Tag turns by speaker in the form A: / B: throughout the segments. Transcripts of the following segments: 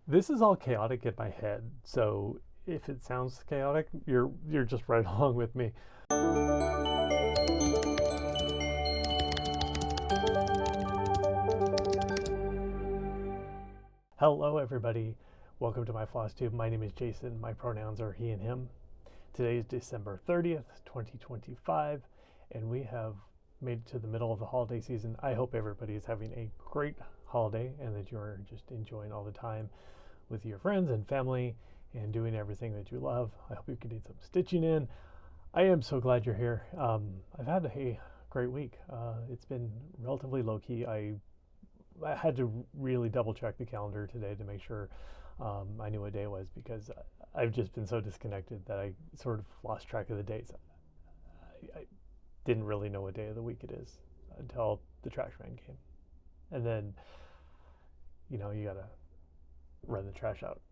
A: This is all chaotic in my head, so if it sounds chaotic, you're just right along with me. Hello everybody, welcome to my Flosstube. My name is Jason, my pronouns are he and him. Today is December 30th, 2025, and we have made it to the middle of the holiday season. I hope everybody is having a great holiday and that you're just enjoying all the time with your friends and family and doing everything that you love. I hope you can get some stitching in. I am so glad you're here. I've had a great week. It's been relatively low-key. I had to really double check the calendar today to make sure I knew what day it was, because I've just been so disconnected that I sort of lost track of the days. I didn't really know what day of the week it is until the trash man came. And then, you gotta run the trash out.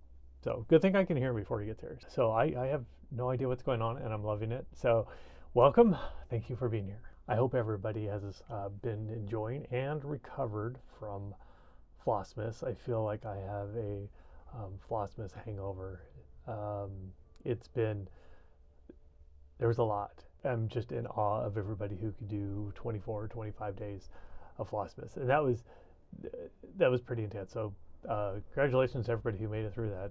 A: So good thing I can hear before he gets here. So I have no idea what's going on, and I'm loving it. So welcome. Thank you for being here. I hope everybody has been enjoying and recovered from Flossmas. I feel like I have a Flossmas hangover. There was a lot. I'm just in awe of everybody who could do 24 or 25 days of Flossmas. And that was pretty intense. So congratulations to everybody who made it through that.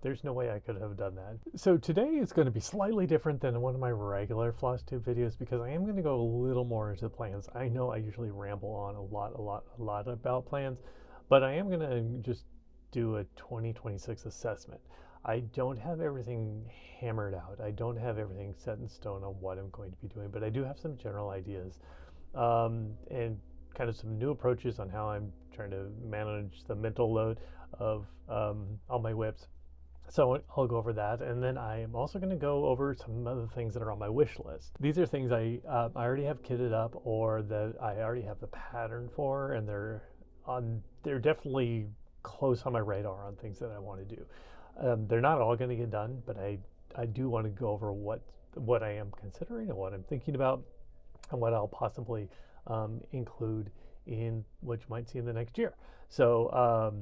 A: There's no way I could have done that. So today is going to be slightly different than one of my regular Flosstube videos, because I am going to go a little more into plans. I know I usually ramble on a lot about plans, but I am going to just do a 2026 assessment. I don't have everything hammered out. I don't have everything set in stone on what I'm going to be doing, but I do have some general ideas and kind of some new approaches on how I'm trying to manage the mental load of all my whips. So I'll go over that, and then I'm also going to go over some other things that are on my wish list. These are things I already have kitted up, or that I already have the pattern for, and they're definitely close on my radar on things that I want to do. They're not all going to get done, but I do want to go over what I am considering and what I'm thinking about, and what I'll possibly include in what you might see in the next year. So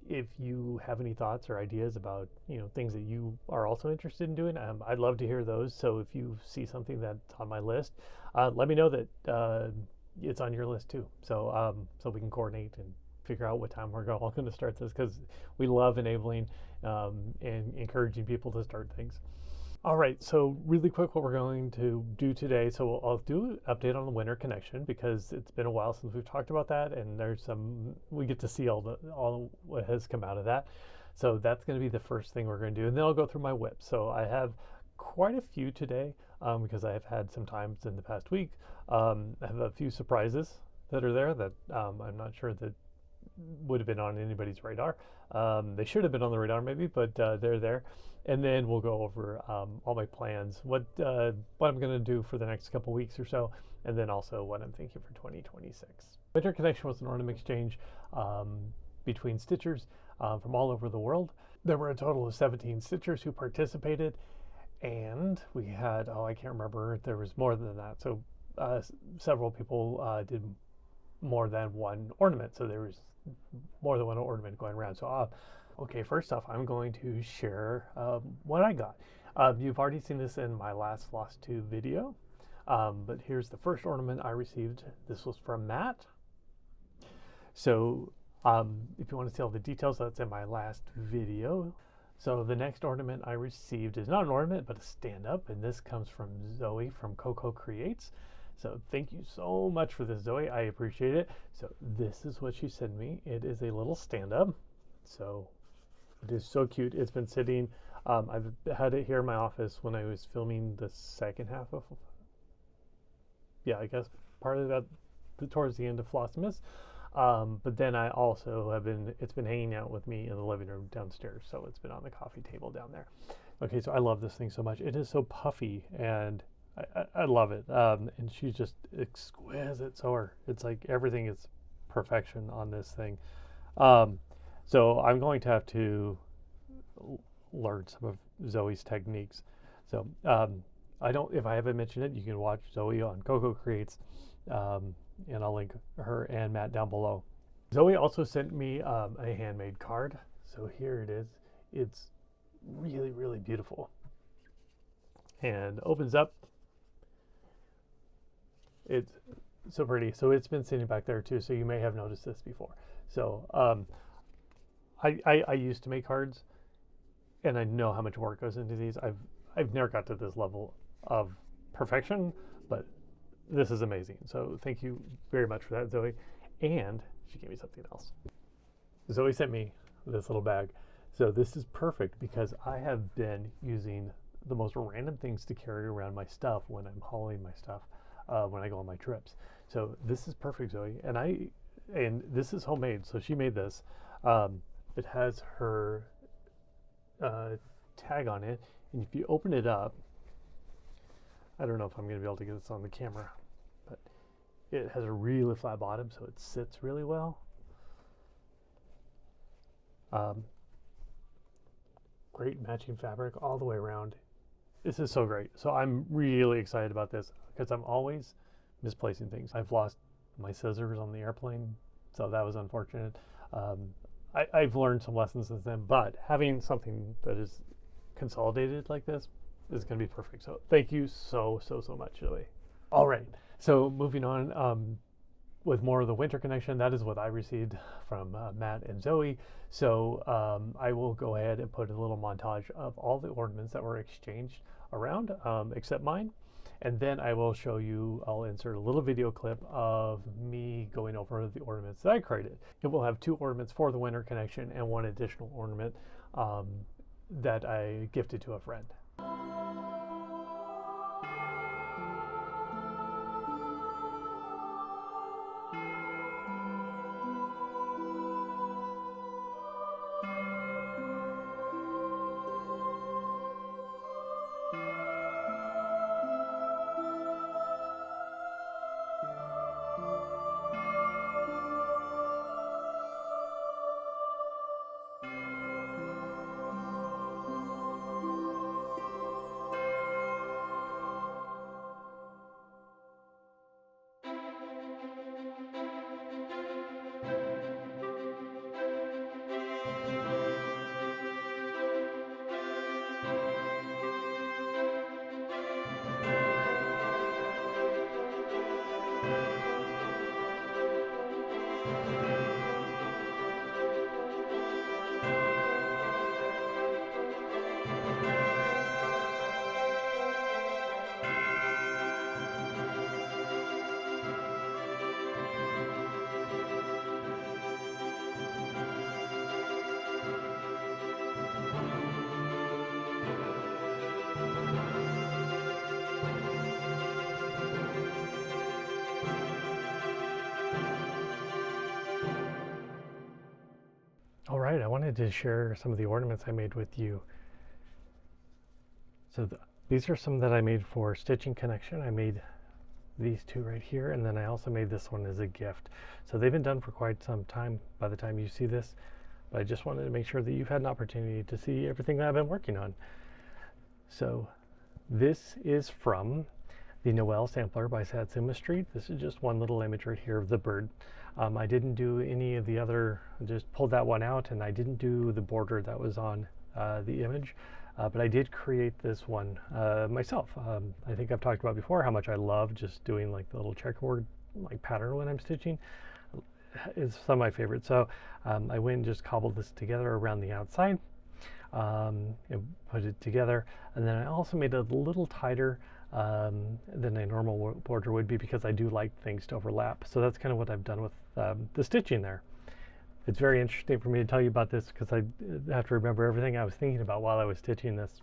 A: if you have any thoughts or ideas about things that you are also interested in doing, I'd love to hear those. So if you see something that's on my list, let me know that it's on your list too. So we can coordinate and figure out what time we're all going to start this, because we love enabling and encouraging people to start things. All right, so really quick, what we're going to do today. So I'll do an update on the winter connection, because it's been a while since we've talked about that, and we get to see all what has come out of that. So that's going to be the first thing we're going to do, and then I'll go through my whip. So I have quite a few today because I have had some times in the past week. I have a few surprises that are there that I'm not sure that would have been on anybody's radar. They should have been on the radar maybe, but they're there. And then we'll go over all my plans, what I'm going to do for the next couple weeks or so, and then also what I'm thinking for 2026. Winter Connection was an ornament exchange between stitchers from all over the world. There were a total of 17 stitchers who participated, and we had, I can't remember, there was more than that. So several people did more than one ornament, so there was more than one ornament going around. So okay, first off, I'm going to share what I got. You've already seen this in my last Flosstube video, but here's the first ornament I received. This was from Matt. So if you want to see all the details, that's in my last video. So the next ornament I received is not an ornament, but a stand-up, and this comes from Zoe from Coco Creates. So thank you so much for this, Zoe. I appreciate it. So this is what she sent me. It is a little stand-up. So it is so cute. It's been sitting. I've had it here in my office when I was filming the second half of, I guess part of that towards the end of Flossmas. But then I also it's been hanging out with me in the living room downstairs. So it's been on the coffee table down there. Okay, so I love this thing so much. It is so puffy, and I love it. And she's just exquisite sewer. It's like everything is perfection on this thing. So I'm going to have to learn some of Zoe's techniques. So if I haven't mentioned it, you can watch Zoe on Coco Creates, and I'll link her and Matt down below. Zoe also sent me a handmade card. So here it is. It's really, really beautiful. And opens up. It's so pretty. So it's been sitting back there too, so you may have noticed this before. So I used to make cards, and I know how much work goes into these. I've never got to this level of perfection, but this is amazing. So thank you very much for that, Zoe. And she gave me something else. Zoe sent me this little bag. So this is perfect because I have been using the most random things to carry around my stuff when I'm hauling my stuff, when I go on my trips. So this is perfect, Zoe. And this is homemade. So she made this. It has her tag on it. And if you open it up, I don't know if I'm going to be able to get this on the camera, but it has a really flat bottom, so it sits really well. Great matching fabric all the way around. This is so great. So I'm really excited about this because I'm always misplacing things. I've lost my scissors on the airplane, so that was unfortunate. I've learned some lessons since then, but having something that is consolidated like this is going to be perfect. So thank you so much, Zoe. All right, so moving on with more of the winter connection. That is what I received from Matt and Zoe. So I will go ahead and put a little montage of all the ornaments that were exchanged around, except mine. And then I will show you, I'll insert a little video clip of me going over the ornaments that I created. It will have 2 ornaments for the winter connection and 1 additional ornament that I gifted to a friend. All right, I wanted to share some of the ornaments I made with you. So these are some that I made for Stitching Connection. I made these 2 right here, and then I also made this one as a gift. So they've been done for quite some time by the time you see this, but I just wanted to make sure that you've had an opportunity to see everything that I've been working on. So this is from the Noel Sampler by Satsuma Street. This is just one little image right here of the bird. I didn't do any of the other, just pulled that one out, and I didn't do the border that was on the image, but I did create this one myself. I think I've talked about before how much I love just doing like the little checkerboard like pattern when I'm stitching. It's some of my favorites. So I went and just cobbled this together around the outside and put it together, and then I also made it a little tighter than a normal border would be because I do like things to overlap. So that's kind of what I've done with the stitching there. It's very interesting for me to tell you about this because I have to remember everything I was thinking about while I was stitching this.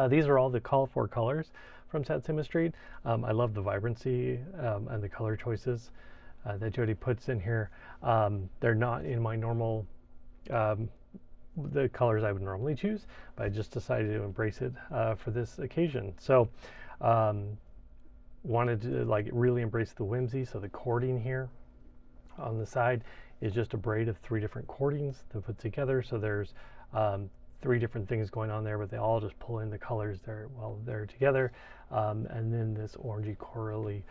A: These are all the Call for colors from Satsuma Street. I love the vibrancy and the color choices that Jody puts in here. They're not in my normal the colors I would normally choose, but I just decided to embrace it for this occasion. So wanted to like really embrace the whimsy. So the cording here on the side is just a braid of 3 different cordings to put together. So there's 3 different things going on there, but they all just pull in the colors there while they're together. And then this orangey corally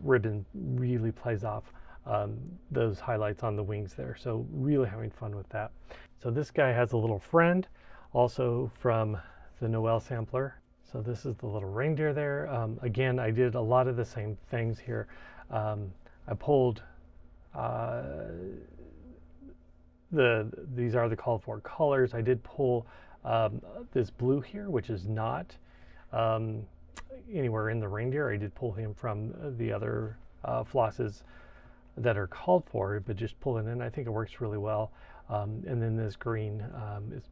A: ribbon really plays off
B: those highlights on the wings there. So really having fun with that. So this guy has a little friend, also from the Noel sampler. So this is the little reindeer there. Again, I did a lot of the same things here. I pulled these are the called for colors. I did pull this blue here, which is not anywhere in the reindeer. I did pull him from the other flosses that are called for, but just pull it in. I think it works really well. And then this green is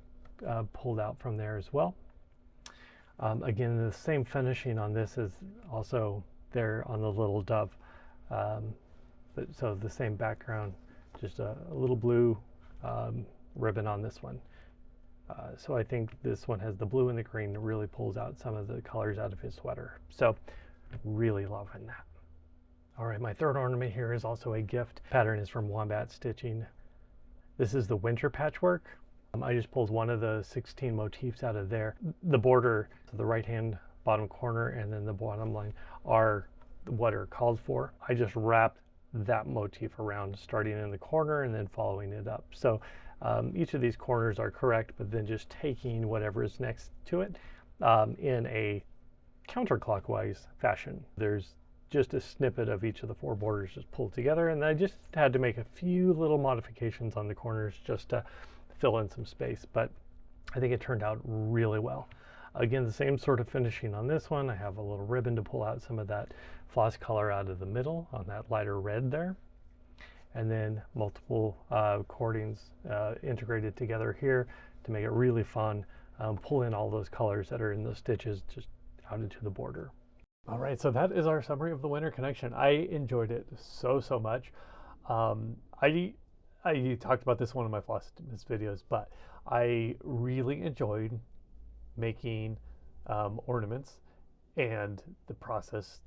B: pulled out from there as well. Again, the same finishing on this is also there on the little dove. So the same background, just a little blue ribbon on this one. So I think this one has the blue and the green that really pulls out some of the colors out of his sweater. So really loving that. All right, my third ornament here is also a gift. Pattern is from Wombat Stitching. This is the winter patchwork. I just pulled one of the 16 motifs out of there. The border to the right hand bottom corner and then the bottom line are what are called for. I just wrapped that motif around, starting in the corner and then following it up. So each of these corners are correct, but then just taking whatever is next to it in a counterclockwise fashion. There's just a snippet of each of the four borders just pulled together, and I just had to make a few little modifications on the corners just to fill in some space, but I think it turned out really well. Again, the same sort of finishing on this one. I have a little ribbon to pull out some of that floss color out of the middle on that lighter red there. And then multiple cordings integrated together here to make it really fun. Pull in all those colors that are in those stitches just out into the border.
A: All right, so that is our summary of the winter connection. I enjoyed it so much. I talked about this in one of my Flossmas videos, but I really enjoyed making ornaments and the process,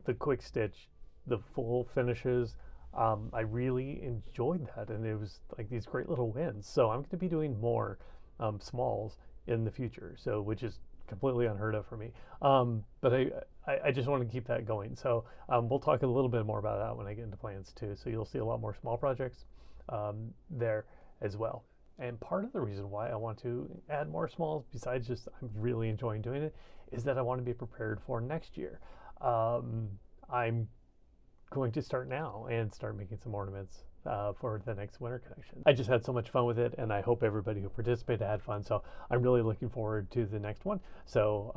A: the quick stitch, the full finishes. I really enjoyed that, and it was like these great little wins. So I'm going to be doing more smalls in the future, so which is completely unheard of for me. But I just want to keep that going. So we'll talk a little bit more about that when I get into plans too. So you'll see a lot more small projects there as well. And part of the reason why I want to add more smalls, besides just I'm really enjoying doing it, is that I want to be prepared for next year. I'm going to start now and start making some ornaments for the next winter connection. I just had so much fun with it, and I hope everybody who participated had fun. So I'm really looking forward to the next one. So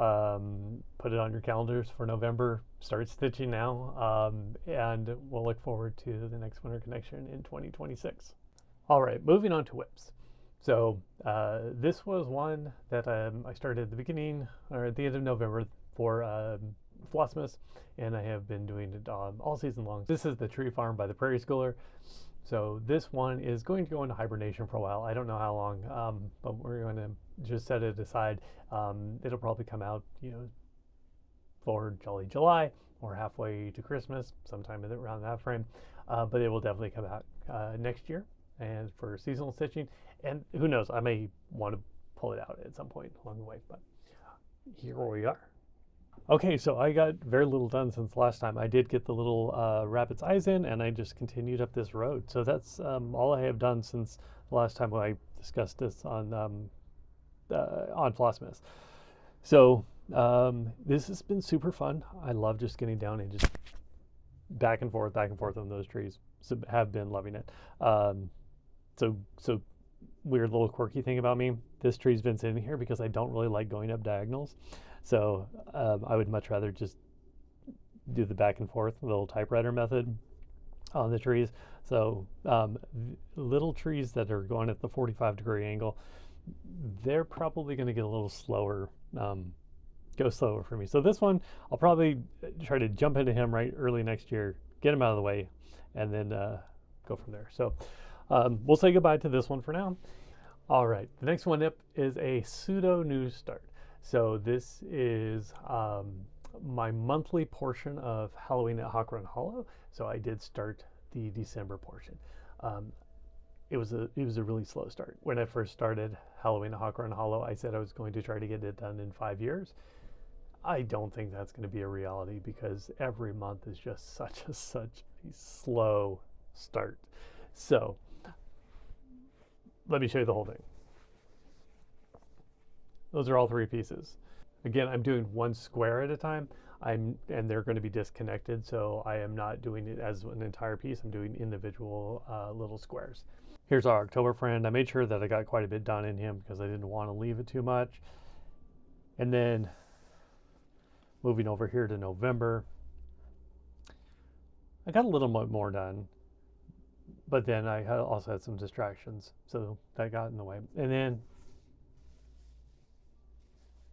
A: put it on your calendars for November. Start stitching now, and we'll look forward to the next winter connection in 2026. All right, moving on to whips. So this was one that I started at the beginning or at the end of November for Flossmas, and I have been doing it all season long. This is the Tree Farm by the Prairie Schooler. So this one is going to go into hibernation for a while. I don't know how long, but we're going to just set it aside. It'll probably come out, for Jolly July or halfway to Christmas, sometime around that frame. But it will definitely come out next year and for seasonal stitching. And who knows, I may want to pull it out at some point along the way, but here we are. Okay, so I got very little done since last time. I did get the little rabbit's eyes in, and I just continued up this road. So that's all I have done since the last time I discussed this on Flossmas. So this has been super fun. I love just getting down and just back and forth on those trees. So have been loving it. So weird little quirky thing about me. This tree's been sitting here because I don't really like going up diagonals. So I would much rather just do the back and forth, the little typewriter method on the trees. So little trees that are going at the 45-degree angle, they're probably going to get a little slower, go slower for me. So this one, I'll probably try to jump into him right early next year, get him out of the way, and then go from there. So we'll say goodbye to this one for now. All right, the next one up is a pseudo new start. So this is my monthly portion of Halloween at Hawk Run Hollow. So I did start the December portion. It was a really slow start. When I first started Halloween at Hawk Run Hollow, I said I was going to try to get it done in 5 years. I don't think that's going to be a reality because every month is just such a slow start. So let me show you the whole thing. Those are all 3 pieces. Again, I'm doing 1 square at a time. And they're going to be disconnected, so I am not doing it as an entire piece. I'm doing individual little squares. Here's our October friend. I made sure that I got quite a bit done in him because I didn't want to leave it too much. And then moving over here to November, I got a little bit more done, but then I also had some distractions, so that got in the way. And then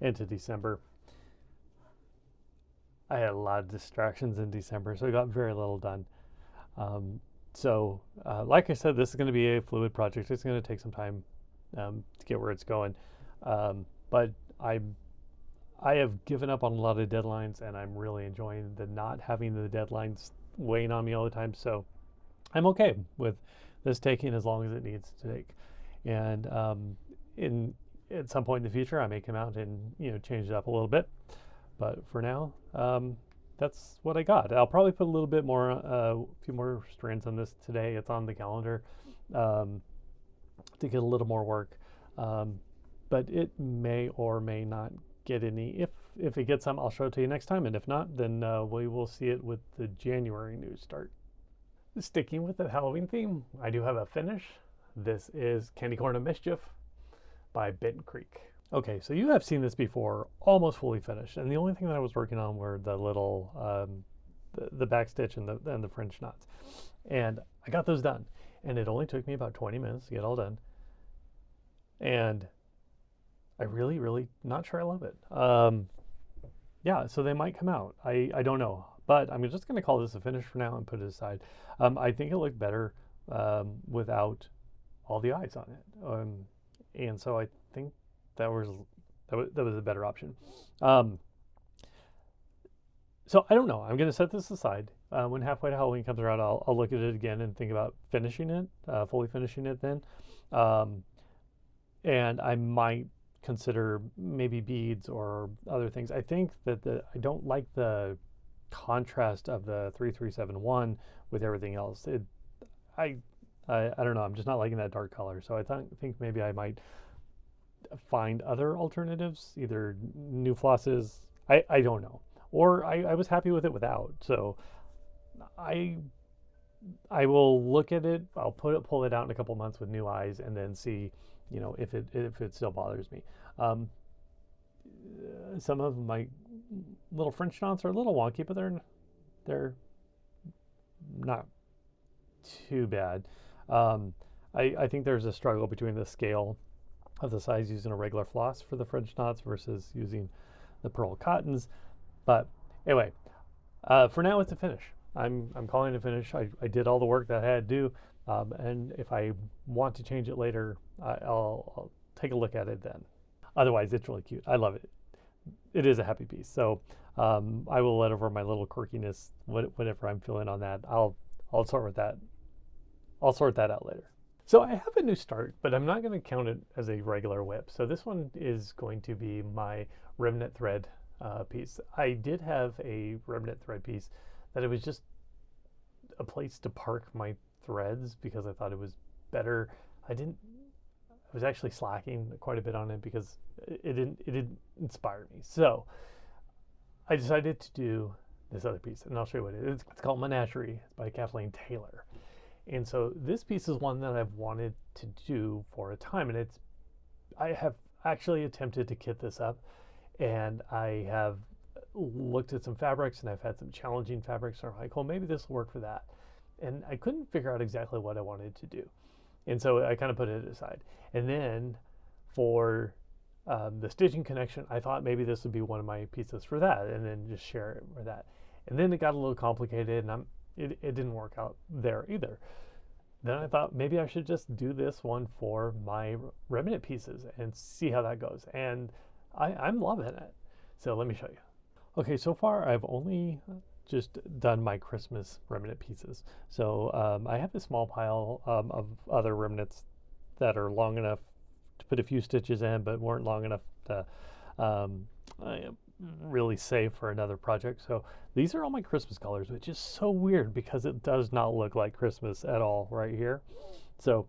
A: into December, I had a lot of distractions in December, so I got very little done. Like I said, this is going to be a fluid project. It's going to take some time to get where it's going. But I have given up on a lot of deadlines, and I'm really enjoying the not having the deadlines weighing on me all the time. So I'm okay with this taking as long as it needs to take. And at some point in the future, I may come out and change it up a little bit. But for now, that's what I got. I'll probably put a little bit more, a few more strands on this today. It's on the calendar to get a little more work. But it may or may not get any. If it gets some, I'll show it to you next time. And if not, then we will see it with the January news start. Sticking with the Halloween theme, I do have a finish. This is Candy Corn of Mischief by Benton Creek. Okay, so you have seen this before, almost fully finished, and the only thing that I was working on were the little, the back stitch and the French knots, and I got those done, and it only took me about 20 minutes to get all done, and I really not sure I love it. Yeah, so they might come out. I don't know, but I'm just going to call this a finish for now and put it aside. I think it looked better without all the eyes on it, and so I think that was a better option. So I don't know. I'm going to set this aside. When Halfway to Halloween comes around, I'll look at it again and think about finishing it, fully finishing it then. And I might consider maybe beads or other things. I think that I don't like the contrast of the 3371 with everything else. I don't know. I'm just not liking that dark color. So I think maybe I might find other alternatives, either new flosses. I don't know, or I was happy with it without. So I will look at it. I'll pull it out in a couple months with new eyes, and then see, if it still bothers me. Some of my little French knots are a little wonky, but they're not too bad. I think there's a struggle between the scale of the size using a regular floss for the French knots versus using the pearl cottons. But anyway, for now it's a finish. I'm calling it a finish. I did all the work that I had to do, and if I want to change it later, I'll take a look at it then. Otherwise, it's really cute. I love it. It is a happy piece. So I will let over my little quirkiness, whatever I'm feeling on that. I'll sort with that. I'll sort that out later. So I have a new start, but I'm not going to count it as a regular whip. So this one is going to be my remnant thread piece. I did have a remnant thread piece that it was just a place to park my threads because I thought it was better. I was actually slacking quite a bit on it because it didn't inspire me. So I decided to do this other piece, and I'll show you what it is. It's called Menagerie. It's by Kathleen Taylor. And so this piece is one that I've wanted to do for a time, and I have actually attempted to kit this up, and I have looked at some fabrics, and I've had some challenging fabrics, and I'm like, well, maybe this will work for that. And I couldn't figure out exactly what I wanted to do. And so I kind of put it aside. And then for the stitching connection, I thought maybe this would be one of my pieces for that, and then just share it with that. And then it got a little complicated, and it didn't work out there either. Then I thought maybe I should just do this one for my remnant pieces and see how that goes. And I'm loving it. So let me show you. Okay, so far I've only just done my Christmas remnant pieces. So I have a small pile of other remnants that are long enough to put a few stitches in, but weren't long enough to really save for another project. So these are all my Christmas colors, which is so weird because it does not look like Christmas at all right here. So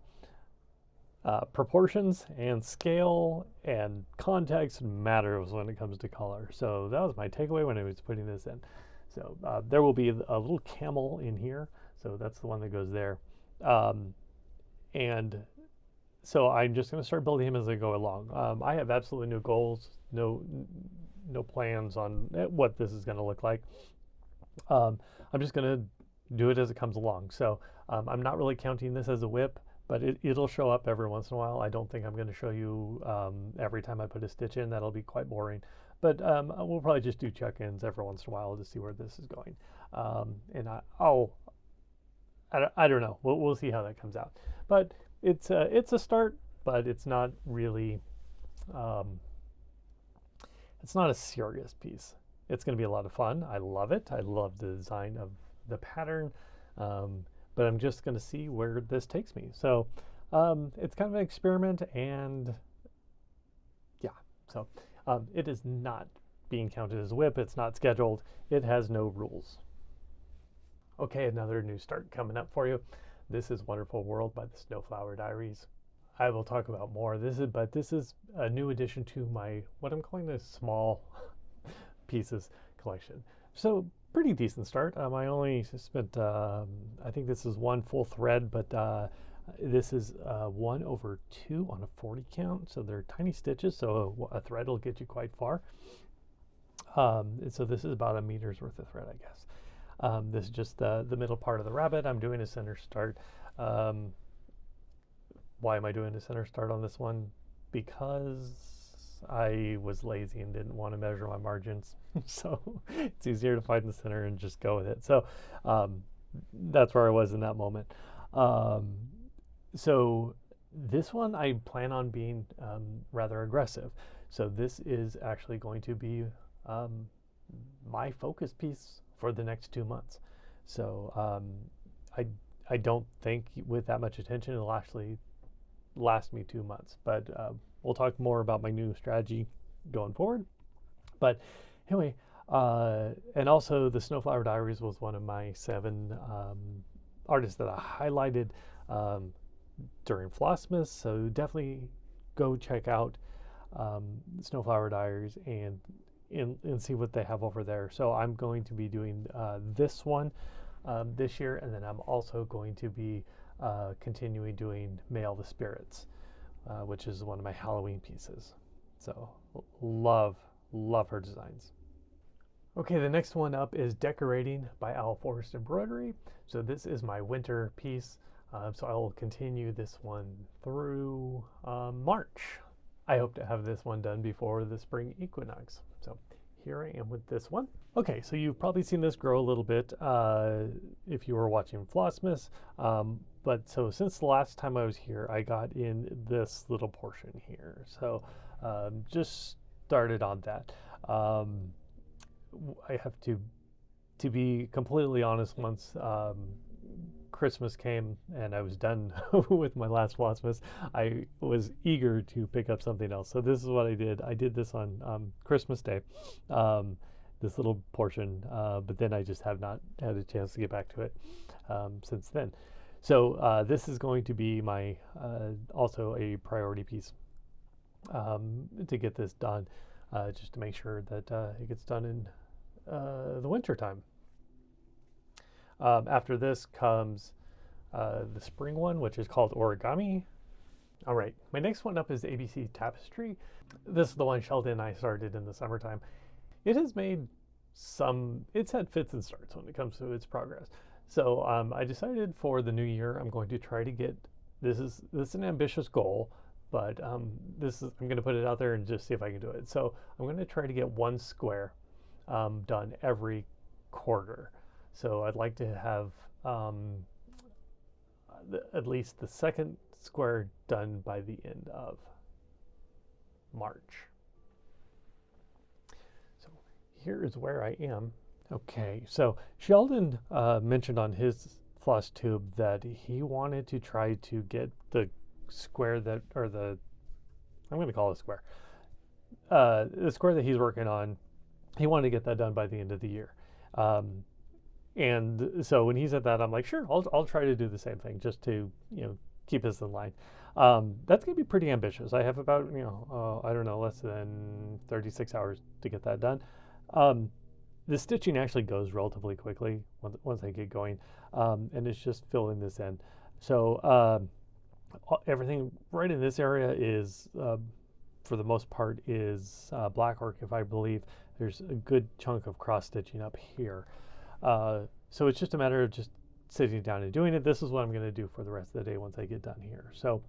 A: proportions and scale and context matters when it comes to color. So that was my takeaway when I was putting this in. So there will be a little camel in here. So that's the one that goes there. And so I'm just going to start building him as I go along. I have absolutely no goals, no plans on what this is going to look like. I'm just going to do it as it comes along. So I'm not really counting this as a whip, but it'll show up every once in a while. I don't think I'm going to show you every time I put a stitch in. That'll be quite boring. But we'll probably just do check-ins every once in a while to see where this is going. And I don't know. We'll see how that comes out. But it's a start, but it's not really. It's not a serious piece. It's going to be a lot of fun. I love it. I love the design of the pattern, but I'm just going to see where this takes me. So it's kind of an experiment, and yeah. So it is not being counted as a whip. It's not scheduled. It has no rules. Okay, another new start coming up for you. This is Wonderful World by the Snowflower Diaries. I will talk about more. This is a new addition to my, what I'm calling the small pieces collection. So pretty decent start. I only spent, I think this is one full thread, but this is 1/2 on a 40 count. So they're tiny stitches, so a thread will get you quite far. So this is about 1 meter's worth of thread, I guess. This is just the middle part of the rabbit. I'm doing a center start. Why am I doing a center start on this one? Because I was lazy and didn't want to measure my margins. So it's easier to find the center and just go with it. So that's where I was in that moment. So this one I plan on being rather aggressive. So this is actually going to be my focus piece for the next 2 months. So I don't think with that much attention it'll actually last me 2 months, but we'll talk more about my new strategy going forward. But anyway, and also the Snowflower Diaries was one of my 7 artists that I highlighted during Flossmas, so definitely go check out Snowflower Diaries and see what they have over there. So I'm going to be doing this one this year, and then I'm also going to be continuing doing Mail the Spirits, which is one of my Halloween pieces. So love her designs. Okay, the next one up is Decorating by Owl Forest Embroidery. So this is my winter piece. So I will continue this one through March. I hope to have this one done before the spring equinox. So here I am with this one. Okay, so you've probably seen this grow a little bit if you were watching Flossmas. But so since the last time I was here, I got in this little portion here. So just started on that. I have to be completely honest, once Christmas came and I was done with my last Flossmas, I was eager to pick up something else. So this is what I did. I did this on Christmas Day, this little portion, but then I just have not had a chance to get back to it since then. So this is going to be my also a priority piece to get this done, just to make sure that it gets done in the winter time. After this comes the spring one, which is called Origami. All right, my next one up is ABC Tapestry. This is the one Sheldon and I started in the summertime. It has made it's had fits and starts when it comes to its progress. So I decided for the new year, I'm going to try to get, this is an ambitious goal, but I'm going to put it out there and just see if I can do it. So I'm going to try to get 1 square done every quarter. So I'd like to have at least the 2nd square done by the end of March. So here is where I am. Okay, so Sheldon mentioned on his Flosstube that he wanted to try to get the square that, or I'm going to call it a square, the square that he's working on he wanted to get that done by the end of the year. Um, and so when he said that, I'm like, sure, I'll try to do the same thing just to, keep us in line. That's going to be pretty ambitious. I have about, I don't know, less than 36 hours to get that done. The stitching actually goes relatively quickly once I get going, and it's just filling this in. So everything right in this area is, for the most part, is black work, if I believe. There's a good chunk of cross stitching up here. So it's just a matter of just sitting down and doing it. This is what I'm going to do for the rest of the day once I get done here. So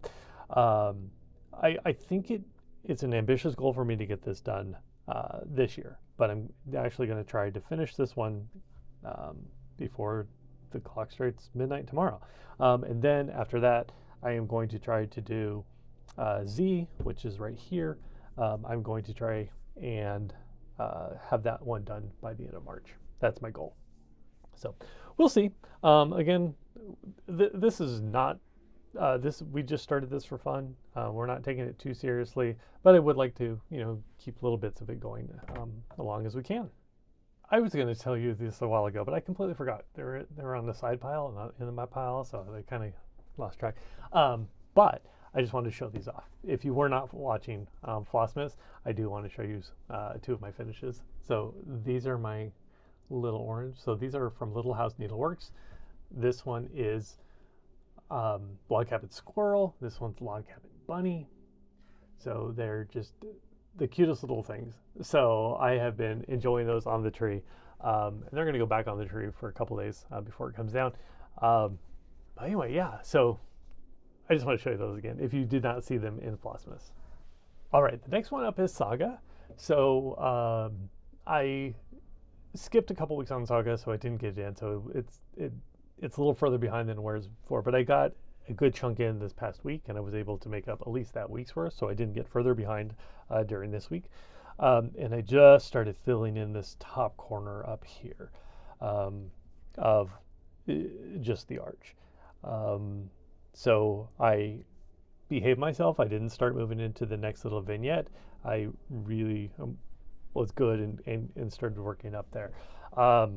A: I think it's an ambitious goal for me to get this done this year, but I'm actually going to try to finish this one before the clock strikes midnight tomorrow. And then after that, I am going to try to do Z, which is right here. I'm going to try and have that one done by the end of March. That's my goal. So we'll see. Again, this is not, we just started this for fun. We're not taking it too seriously, but I would like to, keep little bits of it going along as we can. I was going to tell you this a while ago, but I completely forgot. They were on the side pile, not in my pile, so I kind of lost track. But I just wanted to show these off. If you were not watching Flossmas, I do want to show you two of my finishes. So these are my little orange. So these are from Little House Needleworks. This one is Log Cabin Squirrel. This one's Log Cabin Bunny. So they're just the cutest little things. So I have been enjoying those on the tree. And they're going to go back on the tree for a couple days before it comes down. But anyway, yeah. So I just want to show you those again if you did not see them in Flossmas. All right, the next one up is Saga. So I skipped a couple weeks on Saga, so I didn't get it in. So it's a little further behind than where it's before, but I got a good chunk in this past week, and I was able to make up at least that week's worth, so I didn't get further behind during this week. And I just started filling in this top corner up here of just the arch. So I behaved myself. I didn't start moving into the next little vignette. I really was good and started working up there. I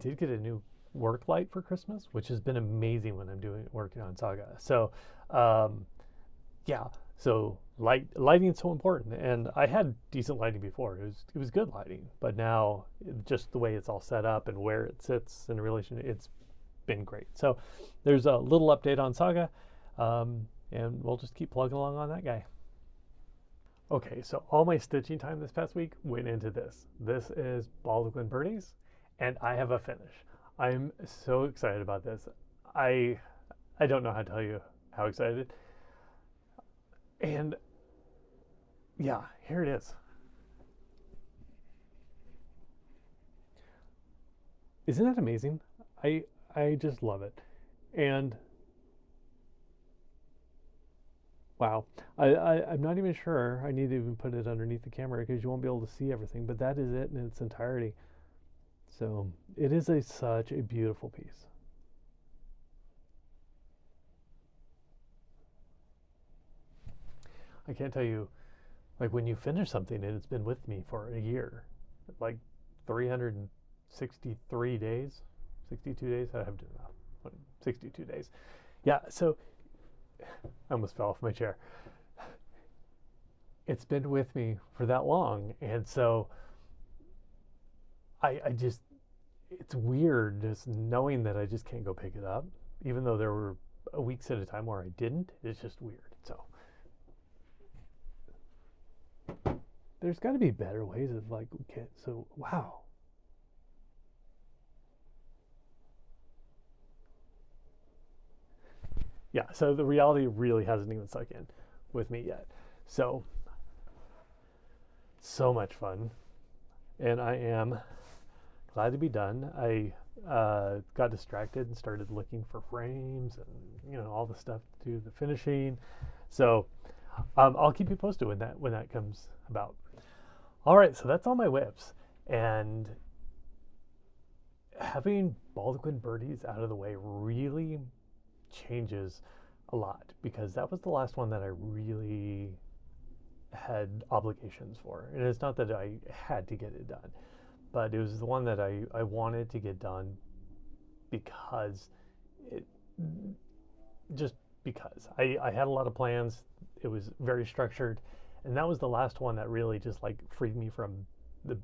A: did get a new work light for Christmas, which has been amazing when I'm working on Saga. So yeah, so lighting is so important, and I had decent lighting before. It was good lighting, but now just the way it's all set up and where it sits in relation, it's been great. So there's a little update on Saga, and we'll just keep plugging along on that guy. Okay, so all my stitching time this past week went into this. This is Baldwin Birdies, and I have a finish. I'm so excited about this. I don't know how to tell you how excited. And yeah, here it is. Isn't that amazing? I just love it. And wow, I'm not even sure I need to even put it underneath the camera because you won't be able to see everything, but that is it in its entirety. So it is such a beautiful piece. I can't tell you, like when you finish something and it's been with me for a year, like 363 days, 62 days, I have to do that, 62 days. Yeah, so I almost fell off my chair. It's been with me for that long, and so I just, it's weird just knowing that I just can't go pick it up, even though there were weeks at a time where I didn't. It's just weird. So there's got to be better ways of like, okay, so wow. Yeah, so the reality really hasn't even sunk in with me yet. So much fun, and I am glad to be done. I got distracted and started looking for frames and all the stuff to do the finishing. So I'll keep you posted when that comes about. All right, so that's all my whips, and having Baldwin Birdies out of the way really changes a lot because that was the last one that I really had obligations for. And it's not that I had to get it done, but it was the one that I wanted to get done because it just because I had a lot of plans. It was very structured, and that was the last one that really just like freed me from the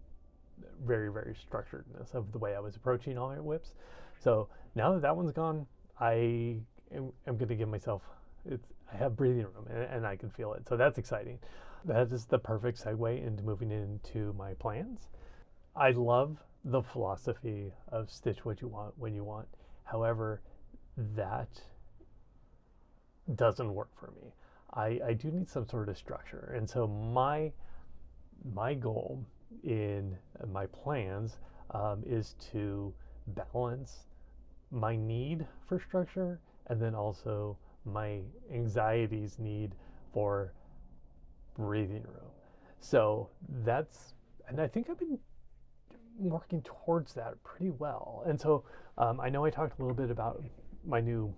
A: very, very structuredness of the way I was approaching all my whips. So now that that one's gone, I'm going to give myself, I have breathing room, and I can feel it. So that's exciting. That is the perfect segue into moving into my plans. I love the philosophy of stitch what you want when you want. However, that doesn't work for me. I do need some sort of structure. And so my goal in my plans is to balance my need for structure and then also my anxiety's need for breathing room. So that's, and I think I've been working towards that pretty well. And so I know I talked a little bit about my new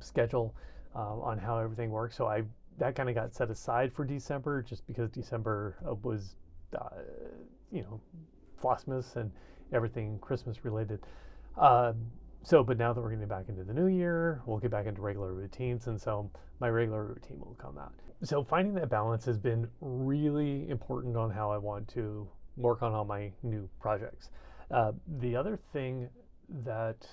A: schedule on how everything works. So that kind of got set aside for December just because December was, Flossmas and everything Christmas related. But now that we're getting back into the new year, we'll get back into regular routines. And so my regular routine will come out. So finding that balance has been really important on how I want to work on all my new projects. The other thing that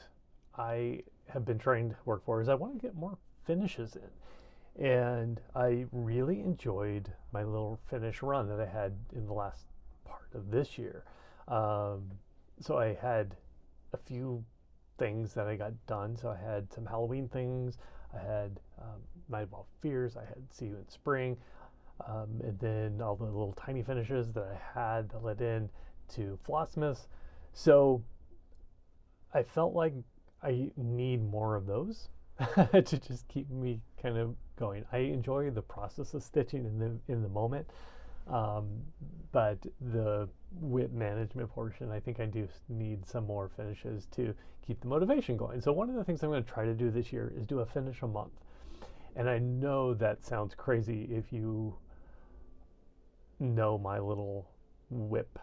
A: I have been trying to work for is I want to get more finishes in. And I really enjoyed my little finish run that I had in the last part of this year. So I had a few things that I got done. So I had some Halloween things. I had Night of All Fears. I had See You in Spring. And then all the little tiny finishes that I had that led in to Flossmas. So I felt like I need more of those to just keep me kind of going. I enjoy the process of stitching in the moment, but the whip management portion, I think I do need some more finishes to keep the motivation going. So one of the things I'm going to try to do this year is do a finish a month. And I know that sounds crazy if you know my little whip.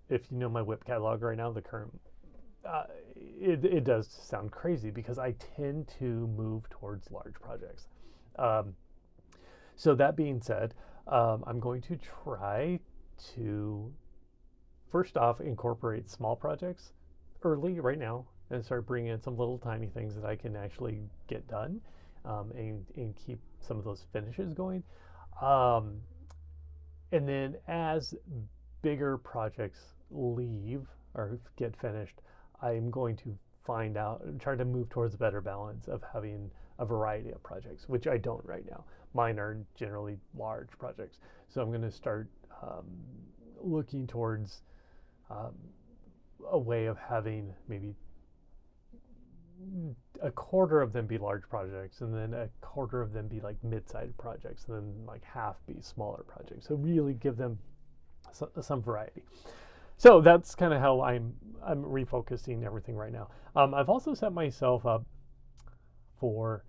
A: If you know my whip catalog right now, the current, it does sound crazy because I tend to move towards large projects. So that being said, I'm going to try to first off incorporate small projects early right now and start bringing in some little tiny things that I can actually get done and keep some of those finishes going. And then as bigger projects leave or get finished, I'm going to find out and try to move towards a better balance of having a variety of projects, which I don't right now. Mine are generally large projects. So I'm going to start looking towards a way of having maybe a quarter of them be large projects and then a quarter of them be like mid-sized projects and then like half be smaller projects. So really give them some variety. So that's kind of how I'm refocusing everything right now. I've also set myself up for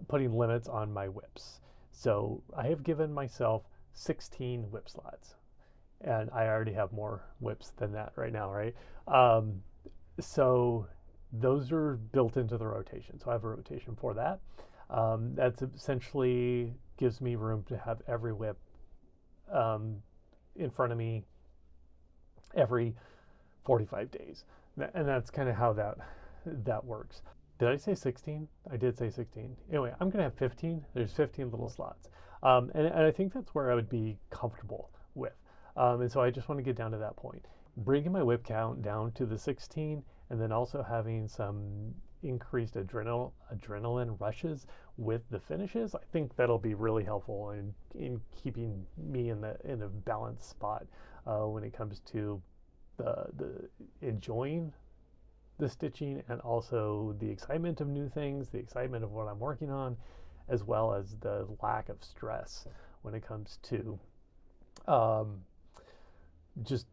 A: putting limits on my whips. So I have given myself 16 whip slots, and I already have more whips than that right now, right? So those are built into the rotation. So I have a rotation for that. That's essentially gives me room to have every whip in front of me every 45 days. And that's kind of how that works. Did I say 16? I did say 16. Anyway, I'm going to have 15. There's 15 little slots. And I think that's where I would be comfortable with. And so I just want to get down to that point. Bringing my whip count down to the 16 and then also having some increased adrenaline rushes with the finishes, I think that'll be really helpful in keeping me in a balanced spot when it comes to the enjoying the stitching and also the excitement of new things, the excitement of what I'm working on, as well as the lack of stress when it comes to just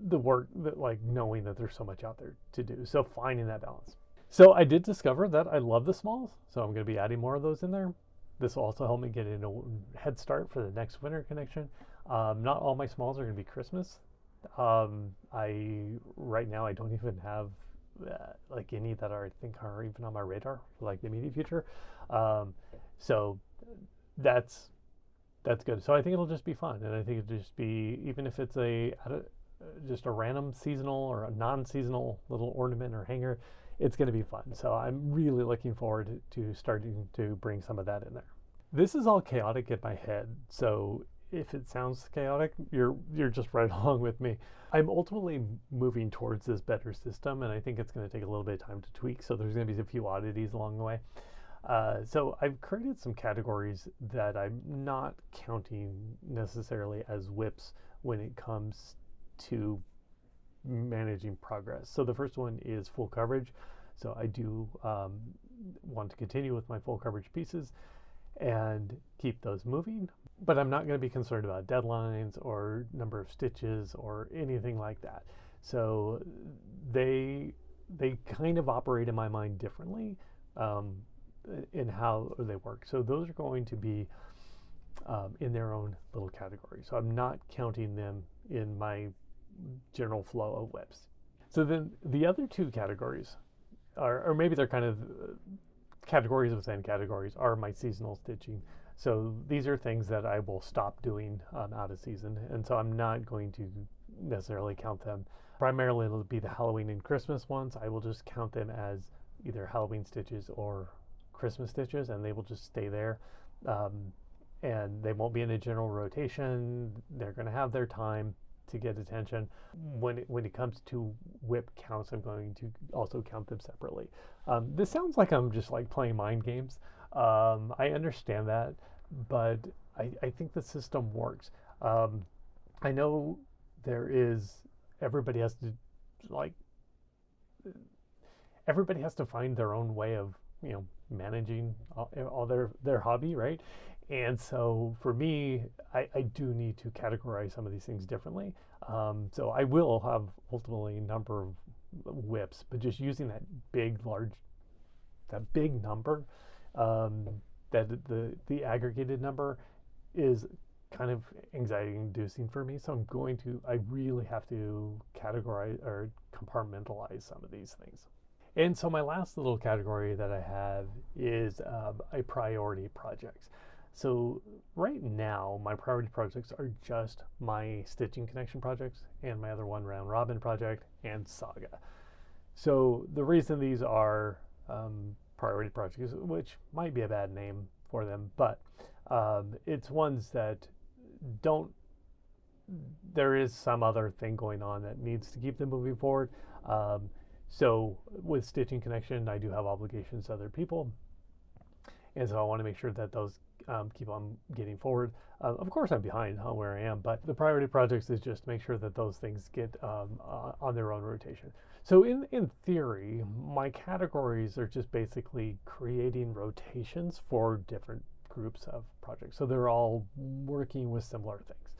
A: the work, that like knowing that there's so much out there to do. So finding that balance. So I did discover that I love the smalls, so I'm going to be adding more of those in there. this will also help me get in a head start for the next winter connection. Not all my smalls are going to be Christmas. Right now I don't even have like any that I think are even on my radar for like the immediate future. So that's good. So I think it'll just be fun, and I think it'll just be, even if it's just a random seasonal or a non-seasonal little ornament or hanger, it's going to be fun. So I'm really looking forward to starting to bring some of that in there. This is all chaotic in my head, so if it sounds chaotic, you're just right along with me. I'm ultimately moving towards this better system, and I think it's going to take a little bit of time to tweak, so there's going to be a few oddities along the way. So I've created some categories that I'm not counting necessarily as whips when it comes to managing progress. So the first one is full coverage. So I do want to continue with my full coverage pieces and keep those moving, but I'm not going to be concerned about deadlines or number of stitches or anything like that. So they kind of operate in my mind differently in how they work. So those are going to be in their own little category. So I'm not counting them in my general flow of whips. So then the other two categories are, or maybe they're kind of categories within categories, are my seasonal stitching. So these are things that I will stop doing out of season, and so I'm not going to necessarily count them. Primarily it'll be the Halloween and Christmas ones. I will just count them as either Halloween stitches or Christmas stitches, and they will just stay there. And they won't be in a general rotation. They're going to have their time to get attention. When it comes to whip counts, I'm going to also count them separately. This sounds like I'm just like playing mind games. I understand that, but I think the system works. I know everybody has to find their own way of, managing all their hobby, right? And so for me, I do need to categorize some of these things differently. So I will have ultimately a number of whips, but just using that big number, that the aggregated number is kind of anxiety inducing for me. So I really have to categorize or compartmentalize some of these things. And so my last little category that I have is a priority projects. So right now, my priority projects are just my stitching connection projects and my other one, round robin project, and saga. So the reason these are priority projects, which might be a bad name for them, but it's ones that there is some other thing going on that needs to keep them moving forward. So with stitching connection, I do have obligations to other people, and so I want to make sure that those keep on getting forward. Of course, I'm behind on where I am, but the priority projects is just to make sure that those things get on their own rotation. So in theory, my categories are just basically creating rotations for different groups of projects. So they're all working with similar things.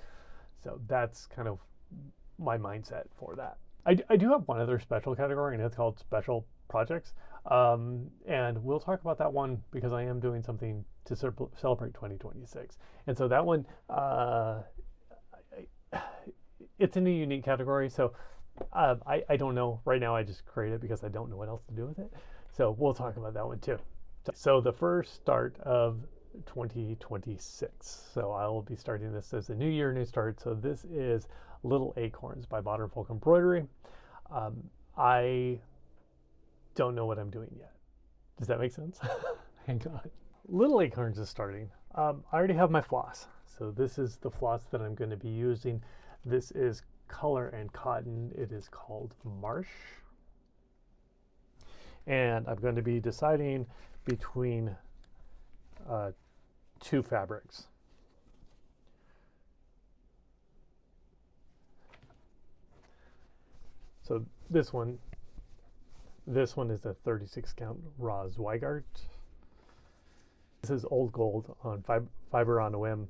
A: So that's kind of my mindset for that. I do have one other special category, and it's called special projects. And we'll talk about that one because I am doing something to celebrate 2026. And so that one, it's in a unique category. So I don't know. Right now I just create it because I don't know what else to do with it. So we'll talk about that one too. So the first start of 2026. So I will be starting this as a new year, new start. So this is Little Acorns by Modern Folk Embroidery. I don't know what I'm doing yet. Does that make sense? Hang on. Little Acorns is starting. I already have my floss. So this is the floss that I'm going to be using. This is color and cotton. It is called Marsh. And I'm going to be deciding between two fabrics. So this one is a 36 count raw Zweigart. This is Old Gold on Fiber on a Whim,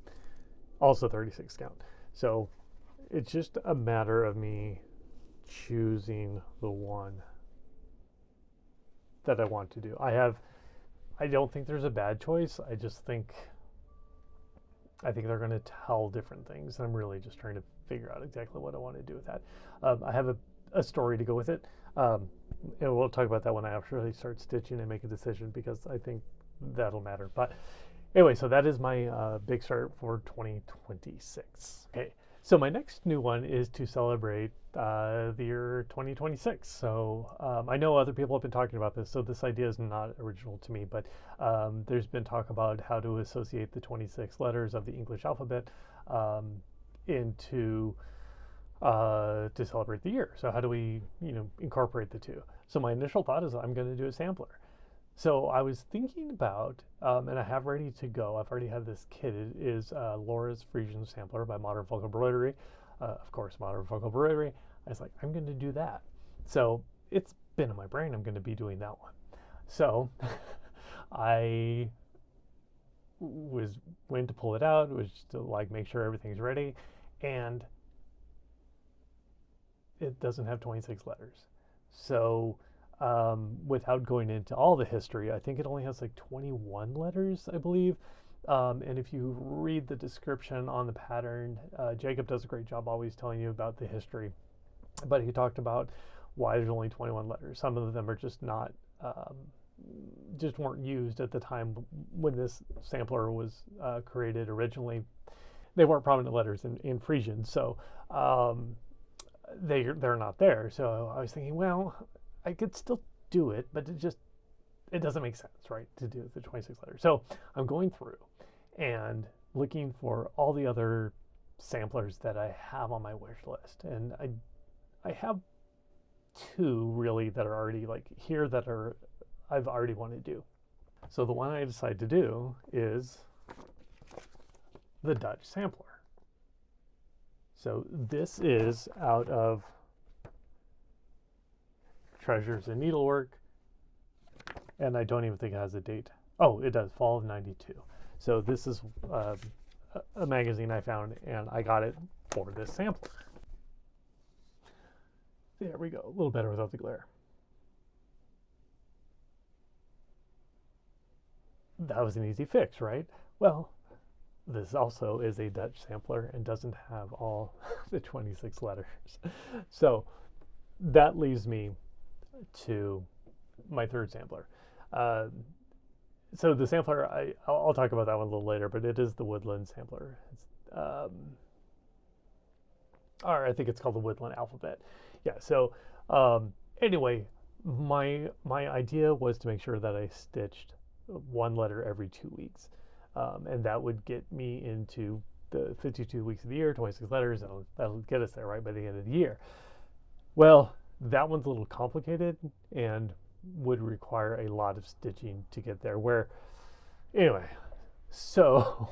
A: also 36 count. So it's just a matter of me choosing the one that I want to do. I have I don't think there's a bad choice. I think they're going to tell different things. I'm really just trying to figure out exactly what I want to do with that. I have a story to go with it. And we'll talk about that when I actually start stitching and make a decision, because I think that'll matter. But anyway, so that is my big start for 2026. Okay, so my next new one is to celebrate the year 2026. So I know other people have been talking about this, so this idea is not original to me, but there's been talk about how to associate the 26 letters of the English alphabet into to celebrate the year. So how do we, incorporate the two? So my initial thought is I'm going to do a sampler. So I was thinking about, and I have ready to go. I've already had this kit. It is Laura's Frisian Sampler by Modern Folk Embroidery. Of course, Modern Folk Embroidery. I was like, I'm going to do that. So it's been in my brain. I'm going to be doing that one. So I went to pull it out. It was just to like make sure everything's ready, and it doesn't have 26 letters. So without going into all the history, I think it only has like 21 letters, I believe. And if you read the description on the pattern, Jacob does a great job always telling you about the history. But he talked about why there's only 21 letters. Some of them are just not, just weren't used at the time when this sampler was created originally. They weren't prominent letters in Frisian, so they're not there. So I was thinking, well, I could still do it, but it doesn't make sense, right, to do the 26 letters. So I'm going through and looking for all the other samplers that I have on my wish list, and I have two really that are already like here that I've already want to do. So the one I decided to do is the Dutch sampler. So this is out of Treasures in Needlework, and I don't even think it has a date. Oh, it does, fall of '92. So this is a magazine I found, and I got it for this sampler. There we go, a little better without the glare. That was an easy fix, right? Well, this also is a Dutch sampler and doesn't have all the 26 letters. So that leaves me to my third sampler. So the sampler, I'll talk about that one a little later, but it is the Woodland sampler. Or I think it's called the Woodland Alphabet. Yeah, so anyway, my idea was to make sure that I stitched one letter every 2 weeks. And that would get me into the 52 weeks of the year, 26 letters, and that'll get us there right by the end of the year. Well, that one's a little complicated and would require a lot of stitching to get there. Anyway, so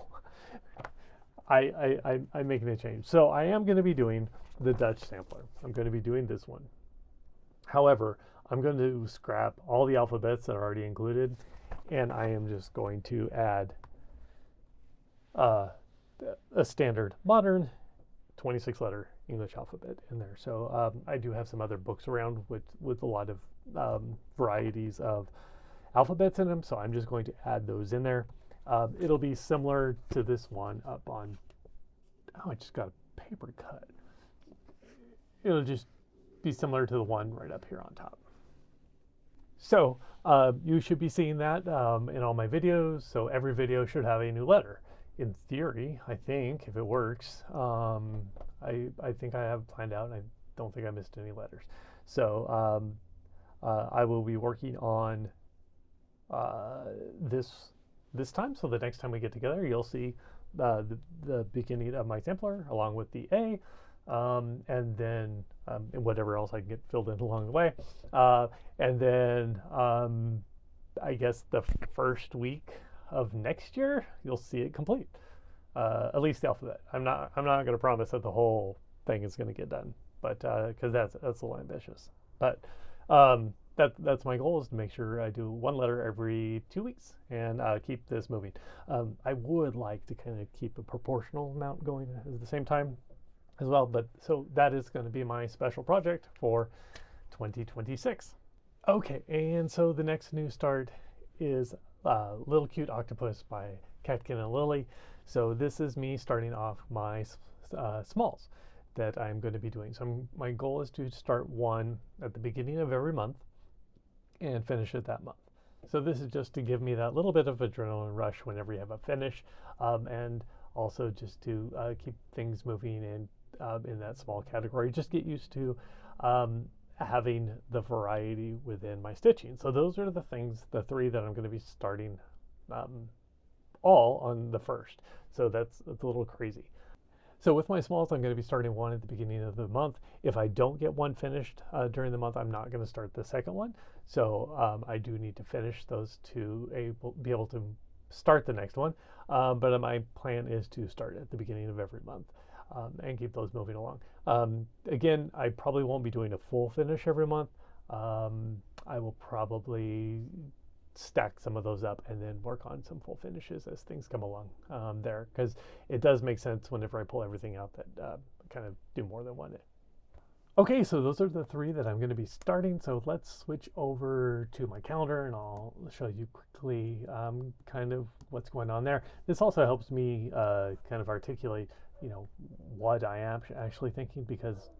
A: I'm making a change. So I am going to be doing the Dutch sampler. I'm going to be doing this one. However, I'm going to scrap all the alphabets that are already included, and I am just going to add a standard modern 26 letter English alphabet in there. So I do have some other books around with a lot of varieties of alphabets in them, so I'm just going to add those in there. It'll be similar to this one up on, oh, I just got a paper cut. It'll just be similar to the one right up here on top. So you should be seeing that in all my videos. So every video should have a new letter. In theory, I think, if it works, I think I have planned out, and I don't think I missed any letters. So I will be working on this time. So the next time we get together, you'll see the beginning of my sampler along with the A, and then and whatever else I can get filled in along the way. And then I guess the first week of next year, you'll see it complete. At least the alphabet. I'm not going to promise that the whole thing is going to get done, but because that's a little ambitious. But that's my goal, is to make sure I do one letter every 2 weeks and keep this moving. I would like to kind of keep a proportional amount going at the same time as well. But so that is going to be my special project for 2026. Okay, and so the next new start is Little Cute Octopus by Catkin and Lily. So this is me starting off my smalls that I'm going to be doing. So my goal is to start one at the beginning of every month and finish it that month. So this is just to give me that little bit of adrenaline rush whenever you have a finish, and also just to keep things moving in that small category. Just get used to having the variety within my stitching. So those are the things, the three that I'm going to be starting all on the first. So that's a little crazy. So with my smalls, I'm going to be starting one at the beginning of the month. If I don't get one finished during the month, I'm not going to start the second one. So I do need to finish those to be able to start the next one. But my plan is to start at the beginning of every month and keep those moving along. Again, I probably won't be doing a full finish every month. I will probably stack some of those up and then work on some full finishes as things come along there, because it does make sense whenever I pull everything out that kind of do more than one. Okay, so those are the three that I'm going to be starting. So let's switch over to my calendar and I'll show you quickly kind of what's going on there. This also helps me kind of articulate, you know, what I am actually thinking, because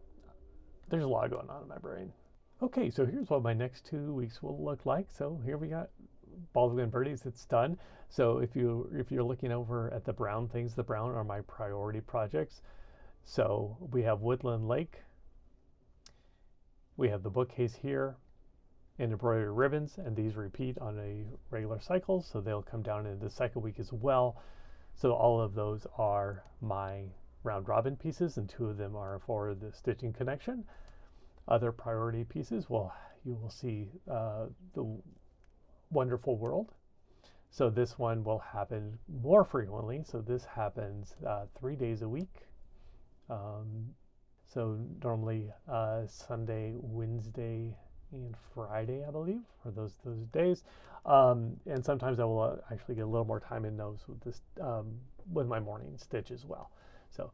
A: there's a lot going on in my brain. Okay, so here's what my next 2 weeks will look like. So here we got Baldwin Birdies, it's done. So if you're looking over at the brown things, the brown are my priority projects. So we have Woodland Lake, we have the bookcase here, and embroidery ribbons, and these repeat on a regular cycle, so they'll come down in the second week as well. So all of those are my round robin pieces, and 2 of them are for the stitching connection. Other priority pieces, well, you will see the Wonderful World. So this one will happen more frequently. So this happens 3 days a week. So normally Sunday, Wednesday, and Friday, I believe, are those days. And sometimes I will actually get a little more time in those with this with my morning stitch as well. So.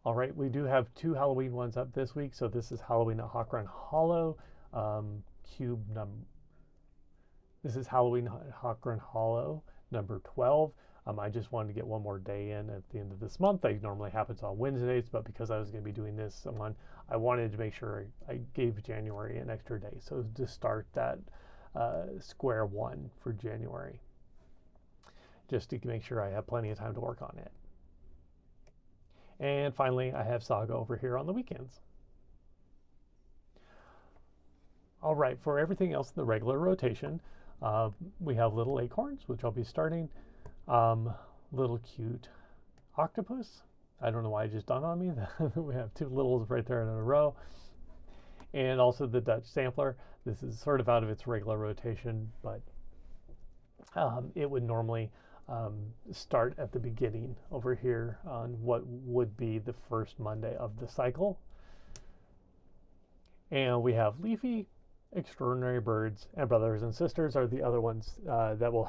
A: All right, we do have 2 Halloween ones up this week. So this is Halloween at Hawk Run Hollow, this is Halloween at Hawk Run Hollow number 12. I just wanted to get one more day in at the end of this month. It normally happens on Wednesdays, but because I was going to be doing this one, I wanted to make sure I gave January an extra day. So to start that square one for January, just to make sure I have plenty of time to work on it. And finally, I have Saga over here on the weekends. All right, for everything else in the regular rotation, we have Little Acorns, which I'll be starting. Little Cute Octopus. I don't know why it just dawned on me that we have 2 littles right there in a row. And also the Dutch Sampler. This is sort of out of its regular rotation, but it would normally start at the beginning over here on what would be the first Monday of the cycle. And we have Leafy, Extraordinary Birds, and Brothers and Sisters are the other ones that will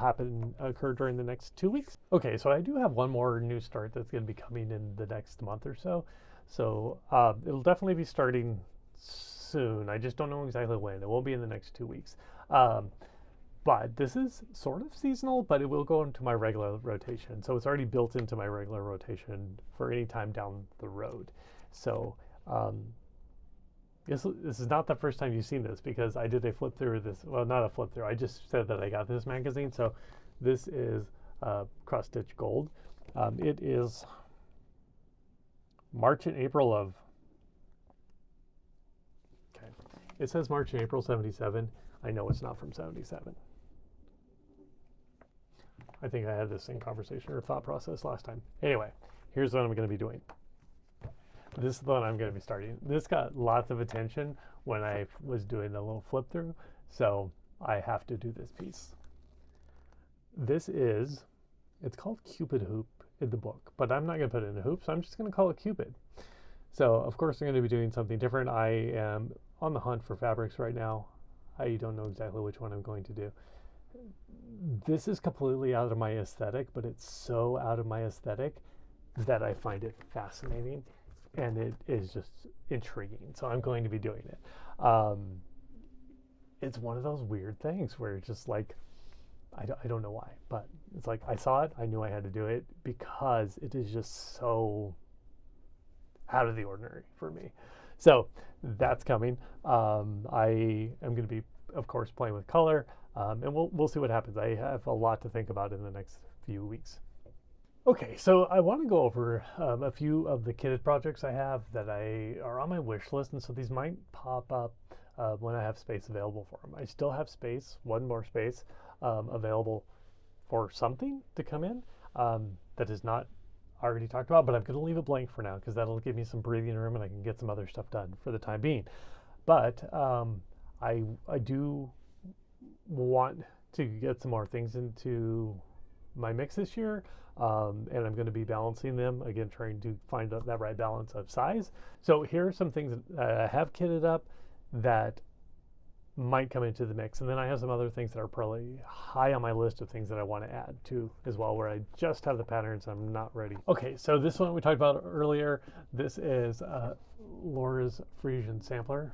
A: occur during the next 2 weeks. Okay, so I do have one more new start that's going to be coming in the next month or so. So it'll definitely be starting soon. I just don't know exactly when. It won't be in the next 2 weeks. But this is sort of seasonal, but it will go into my regular rotation. So it's already built into my regular rotation for any time down the road. So this is not the first time you've seen this, because I did a flip through this. Well, not a flip through. I just said that I got this magazine. So this is Cross Stitch Gold. It is March and April of. Okay, it says March and April 77. I know it's not from 77. I think I had this same conversation or thought process last time. Anyway, here's what I'm going to be doing. This is the one I'm going to be starting. This got lots of attention when I was doing the little flip through, so I have to do this piece. It's called Cupid Hoop in the book, but I'm not going to put it in a hoop, so I'm just going to call it Cupid. So, of course, I'm going to be doing something different. I am on the hunt for fabrics right now. I don't know exactly which one I'm going to do. This is completely out of my aesthetic, but it's so out of my aesthetic that I find it fascinating, and it is just intriguing. So I'm going to be doing it. It's one of those weird things where it's just like, I don't know why, but it's like I saw it, I knew I had to do it because it is just so out of the ordinary for me. So that's coming. I am going to be, of course, playing with color, and we'll see what happens. I have a lot to think about in the next few weeks. Okay, so I want to go over a few of the kitted projects I have that are on my wish list, and so these might pop up when I have space available for them. I still have space, one more space available for something to come in that is not already talked about, but I'm going to leave it blank for now because that'll give me some breathing room and I can get some other stuff done for the time being. But I do want to get some more things into my mix this year, and I'm going to be balancing them again, trying to find that right balance of size. So here are some things that I have kitted up that might come into the mix, and then I have some other things that are probably high on my list of things that I want to add to as well, where I just have the patterns, I'm not ready. Okay, so this one we talked about earlier. This is Laura's Frisian sampler.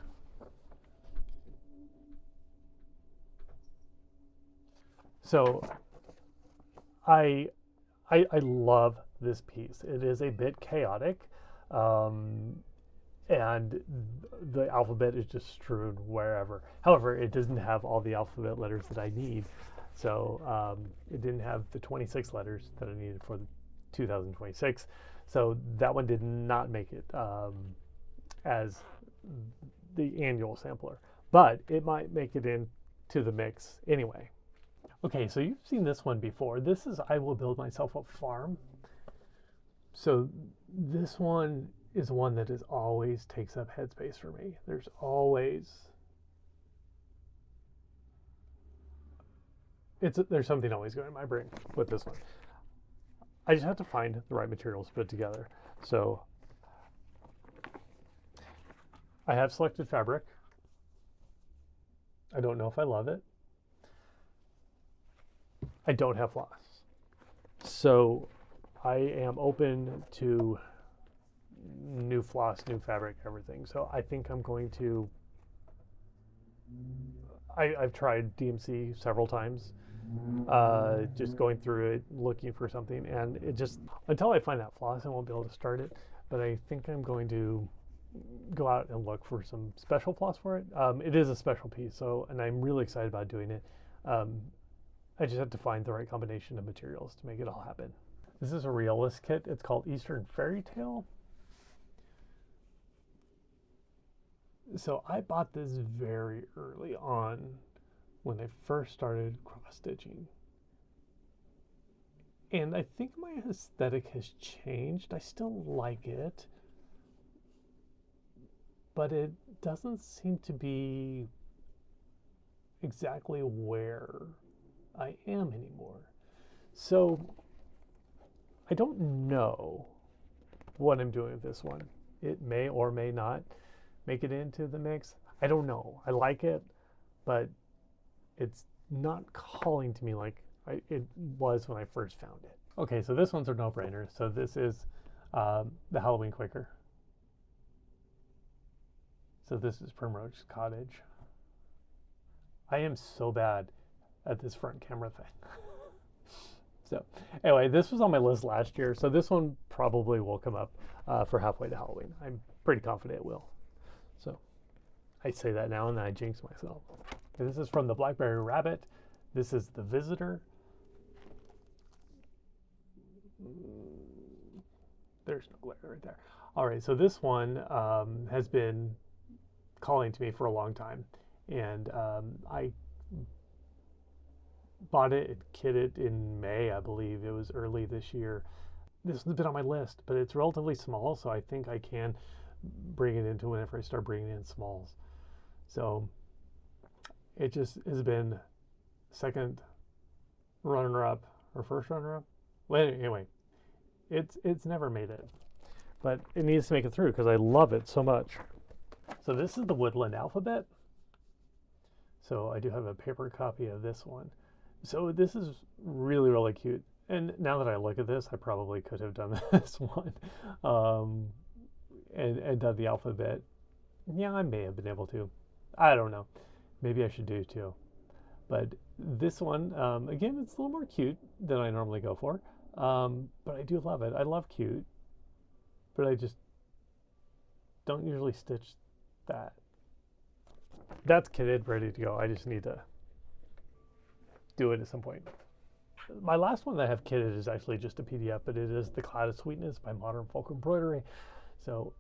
A: So I love this piece. It is a bit chaotic, and the alphabet is just strewn wherever. However, it doesn't have all the alphabet letters that I need. So it didn't have the 26 letters that I needed for the 2026. So that one did not make it as the annual sampler, but it might make it into the mix anyway. Okay, so you've seen this one before. This is I Will Build Myself a Farm. So this one is one that is always takes up headspace for me. There's something always going in my brain with this one. I just have to find the right materials to put together. So I have selected fabric. I don't know if I love it. I don't have floss. So I am open to new floss, new fabric, everything. So I think I'm going to, I've tried DMC several times, just going through it, looking for something, and it just, until I find that floss, I won't be able to start it. But I think I'm going to go out and look for some special floss for it. It is a special piece, so, and I'm really excited about doing it. I just have to find the right combination of materials to make it all happen. This is a realist kit. It's called Eastern Fairy Tale. So I bought this very early on when I first started cross stitching. And I think my aesthetic has changed. I still like it, but it doesn't seem to be exactly where I am anymore. So I don't know what I'm doing with this one. It may or may not make it into the mix. I don't know. I like it, but it's not calling to me like it was when I first found it. Okay, so this one's a no-brainer. So this is the Halloween Quaker. So this is Primrose Cottage. I am so bad at this front camera thing. So anyway, this was on my list last year, so this one probably will come up for halfway to Halloween. I'm pretty confident it will. So I say that now and then I jinx myself. Okay, this is from the Blackberry Rabbit. This is the Visitor. There's no glare right there. All right, so this one has been calling to me for a long time, and I bought it and kitted in May, I believe. It was early this year. This has been on my list, but it's relatively small, so I think I can bring it into whenever I start bringing in smalls. So it just has been second runner-up or first runner-up. Well, anyway, it's never made it, but it needs to make it through because I love it so much. So this is the Woodland Alphabet. So I do have a paper copy of this one. So this is really, really cute. And now that I look at this, I probably could have done this one and done the alphabet. Yeah, I may have been able to. I don't know. Maybe I should do too. But this one, again, it's a little more cute than I normally go for. But I do love it. I love cute, but I just don't usually stitch that. That's kitted, ready to go. I just need to do it at some point. My last one that I have kitted is actually just a PDF, but it is The Cloud of Sweetness by Modern Folk Embroidery. So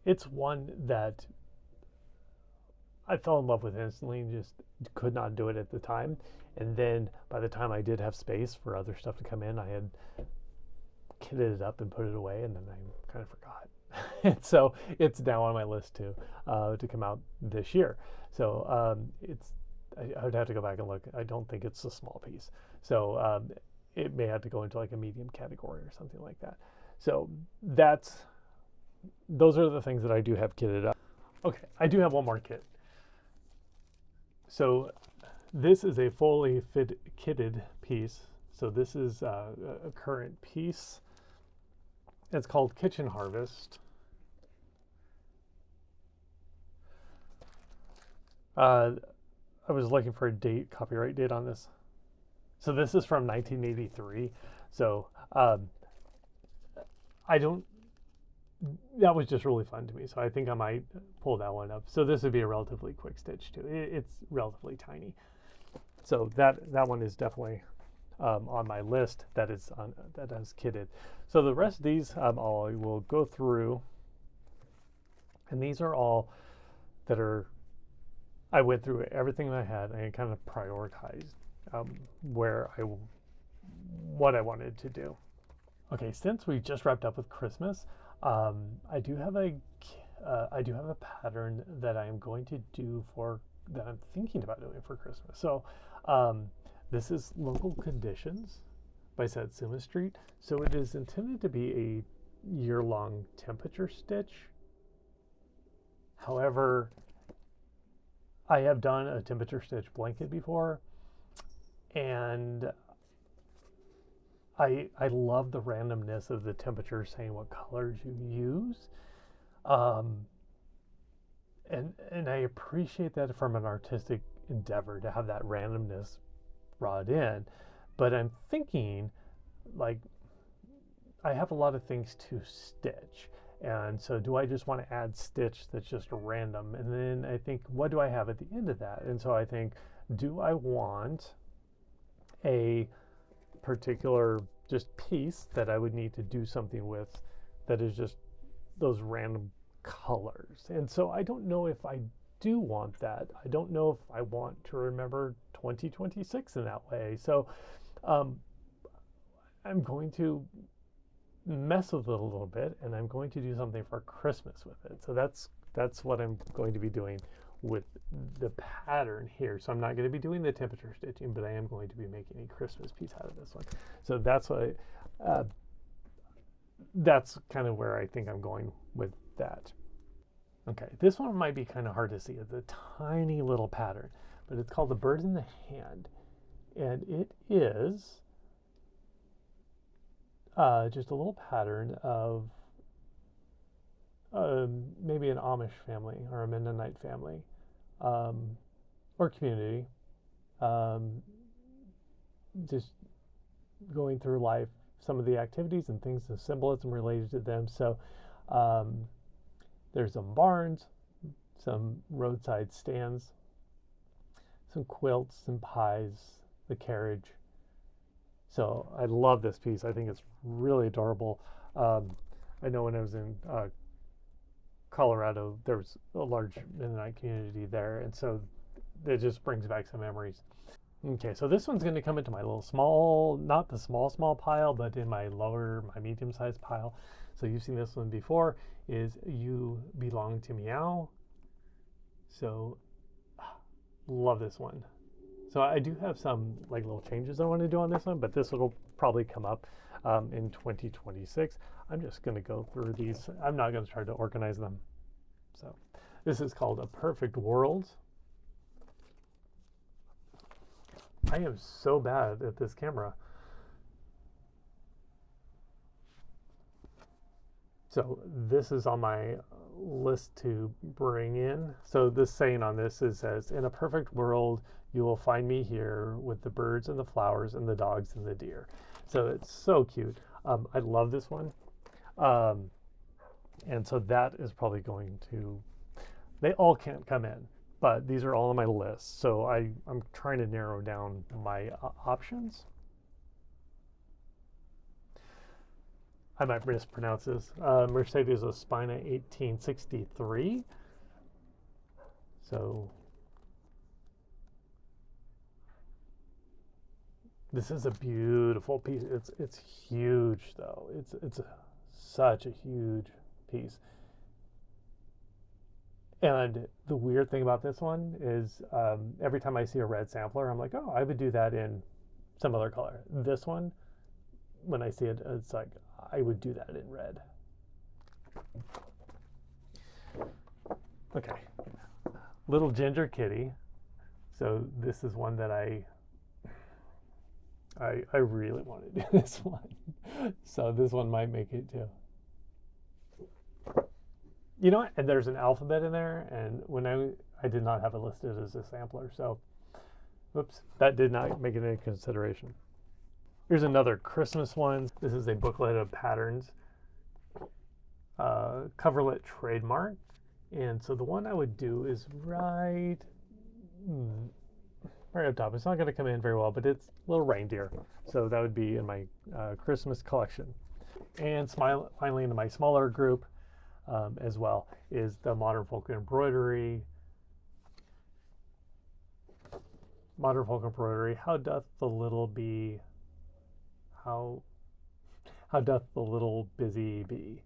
A: it's one that I fell in love with instantly and just could not do it at the time. And then by the time I did have space for other stuff to come in, I had kitted it up and put it away, and then I kind of forgot. And so it's now on my list to come out this year. So I would have to go back and look. I don't think it's a small piece. So it may have to go into like a medium category or something like that. So those are the things that I do have kitted up. Okay, I do have one more kit. So this is a fully kitted piece. So this is a current piece. It's called Kitchen Harvest. I was looking for a date, copyright date on this. So this is from 1983. So that was just really fun to me. So I think I might pull that one up. So this would be a relatively quick stitch too. It's relatively tiny. So that one is definitely on my list that is kitted. So the rest of these I will go through, and these are all that are. I went through everything that I had and kind of prioritized what I wanted to do. Okay, since we just wrapped up with Christmas, I do have a pattern that I am going to do that I'm thinking about doing for Christmas. So this is Local Conditions by Satsuma Street. So it is intended to be a year-long temperature stitch. However, I have done a temperature stitch blanket before, and I love the randomness of the temperature saying what colors you use. And I appreciate that from an artistic endeavor to have that randomness brought in. But I'm thinking, like, I have a lot of things to stitch. And so do I just want to add stitch that's just random? And then I think, what do I have at the end of that? And so I think, do I want a particular just piece that I would need to do something with that is just those random colors? And so I don't know if I do want that. I don't know if I want to remember 2026 in that way. So I'm going to mess with it a little bit, and I'm going to do something for Christmas with it. So that's what I'm going to be doing with the pattern here. So I'm not going to be doing the temperature stitching, but I am going to be making a Christmas piece out of this one. So that's kind of where I think I'm going with that. Okay, this one might be kind of hard to see. It's a tiny little pattern, but it's called the Bird in the Hand, and it is just a little pattern of maybe an Amish family or a Mennonite family or community, just going through life, some of the activities and things, the symbolism related to them. So there's some barns, some roadside stands, some quilts, some pies, the carriage. So I love this piece. I think it's really adorable. I know when I was in Colorado, there was a large Mennonite community there, and so it just brings back some memories. Okay, so this one's going to come into my little small, not the small pile, but in my medium-sized pile. So you've seen this one before, is You Belong to Meow. So love this one. So I do have some like little changes I want to do on this one, but this will probably come up in 2026. I'm just going to go through these. I'm not going to try to organize them. So this is called A Perfect World. I am so bad at this camera. So this is on my
B: list to bring in. So this saying on this says, in a perfect world, you will find me here with the birds and the flowers and the dogs and the deer. So it's so cute. I love this one. And so that is probably going to, they all can't come in, but these are all on my list. So I'm trying to narrow down my options. I might mispronounce this. Mercedes Ospina 1863. So this is a beautiful piece. It's huge though. It's such a huge piece. And the weird thing about this one is every time I see a red sampler, I'm like, oh, I would do that in some other color. This one, when I see it, it's like, I would do that in red. Okay, little ginger kitty. So this is one that I really want to do this one. So this one might make it too. You know what? And there's an alphabet in there, and when I did not have it listed as a sampler, so whoops, that did not make it into consideration. Here's another Christmas one. This is a booklet of patterns, coverlet trademark. And so the one I would do is right up top. It's not going to come in very well, but it's a little reindeer. So that would be in my Christmas collection. And finally, in my smaller group as well is the Modern Folk Embroidery. Modern Folk Embroidery, how doth the little bee, how doth the little busy bee.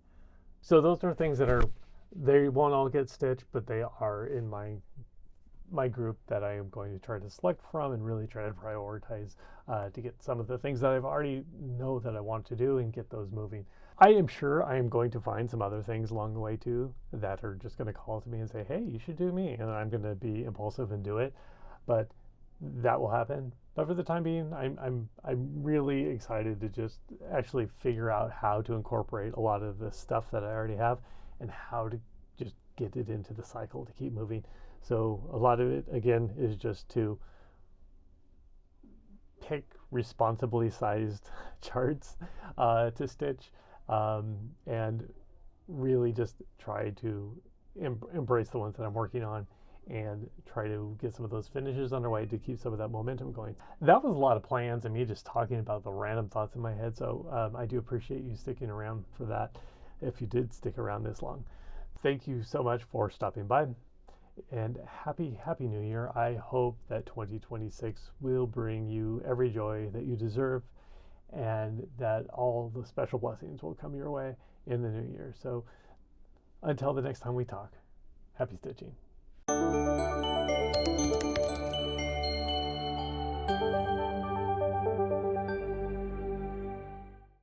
B: So those are things that they won't all get stitched, but they are in my group that I am going to try to select from and really try to prioritize to get some of the things that I've already know that I want to do and get those moving. I am sure I am going to find some other things along the way too that are just going to call to me and say, hey, you should do me. And I'm going to be impulsive and do it. But that will happen. But for the time being, I'm really excited to just actually figure out how to incorporate a lot of the stuff that I already have and how to just get it into the cycle to keep moving. So a lot of it, again, is just to pick responsibly sized charts to stitch and really just try to embrace the ones that I'm working on and try to get some of those finishes underway to keep some of that momentum going. That was a lot of plans and me just talking about the random thoughts in my head. So I do appreciate you sticking around for that if you did stick around this long. Thank you so much for stopping by and happy New Year. I hope that 2026 will bring you every joy that you deserve and that all the special blessings will come your way in the new year. So until the next time we talk, happy stitching.